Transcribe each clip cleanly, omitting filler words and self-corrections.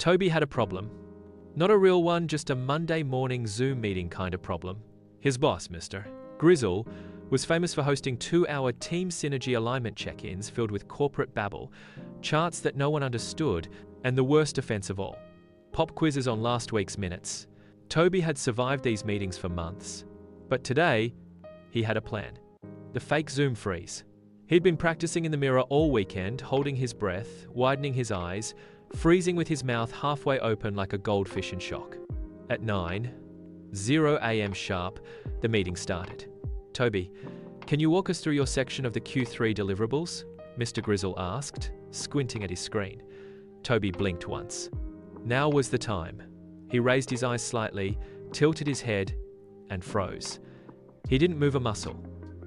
Toby had a problem. Not a real one, just a Monday morning Zoom meeting kind of problem. His boss, Mr. Grizzle, was famous for hosting 2-hour team synergy alignment check-ins filled with corporate babble, charts that no one understood, and the worst offense of all, pop quizzes on last week's minutes. Toby had survived these meetings for months, but today, he had a plan. The fake Zoom freeze. He'd been practicing in the mirror all weekend, holding his breath, widening his eyes, freezing with his mouth halfway open like a goldfish in shock. At 9:00 a.m. sharp, the meeting started. "Toby, can you walk us through your section of the Q3 deliverables?" Mr. Grizzle asked, squinting at his screen. Toby blinked once. Now was the time. He raised his eyes slightly, tilted his head, and froze. He didn't move a muscle,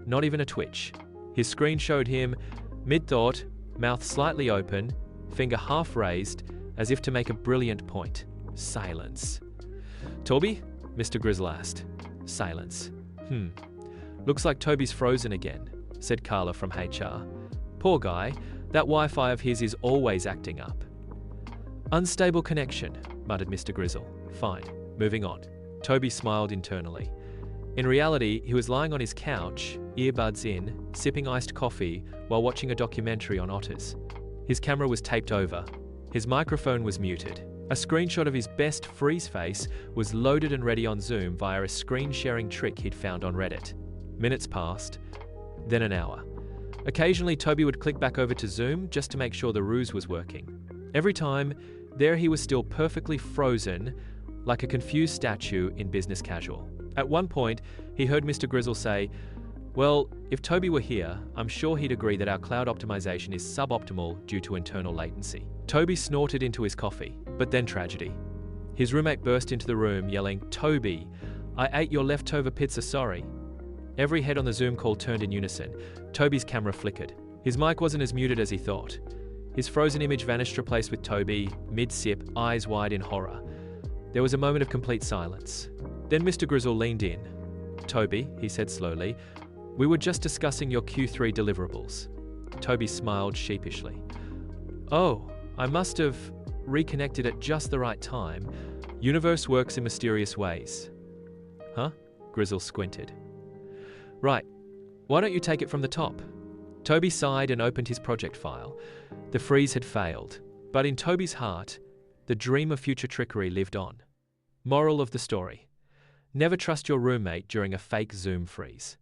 not even a twitch. His screen showed him, mid-thought, mouth slightly open, finger half raised, as if to make a brilliant point. Silence. "Toby?" Mr. Grizzle asked. Silence. Looks like Toby's frozen again," said Carla from HR. "Poor guy, that Wi-Fi of his is always acting up." "Unstable connection," muttered Mr. Grizzle. "Fine, moving on." Toby smiled internally. In reality, he was lying on his couch, earbuds in, sipping iced coffee while watching a documentary on otters. His camera was taped over. His microphone was muted. A screenshot of his best freeze face was loaded and ready on Zoom via a screen-sharing trick he'd found on Reddit. Minutes passed, then an hour. Occasionally, Toby would click back over to Zoom just to make sure the ruse was working. Every time, there he was still perfectly frozen, like a confused statue in business casual. At one point, he heard Mr. Grizzle say, "Well, if Toby were here, I'm sure he'd agree that our cloud optimization is suboptimal due to internal latency." Toby snorted into his coffee, but then tragedy. His roommate burst into the room, yelling, "Toby, I ate your leftover pizza, sorry." Every head on the Zoom call turned in unison. Toby's camera flickered. His mic wasn't as muted as he thought. His frozen image vanished, replaced with Toby, mid-sip, eyes wide in horror. There was a moment of complete silence. Then Mr. Grizzle leaned in. "Toby," he said slowly, "we were just discussing your Q3 deliverables." Toby smiled sheepishly. "Oh, I must have reconnected at just the right time. Universe works in mysterious ways." "Huh?" Grizzle squinted. "Right. Why don't you take it from the top?" Toby sighed and opened his project file. The freeze had failed, but in Toby's heart, the dream of future trickery lived on. Moral of the story: never trust your roommate during a fake Zoom freeze.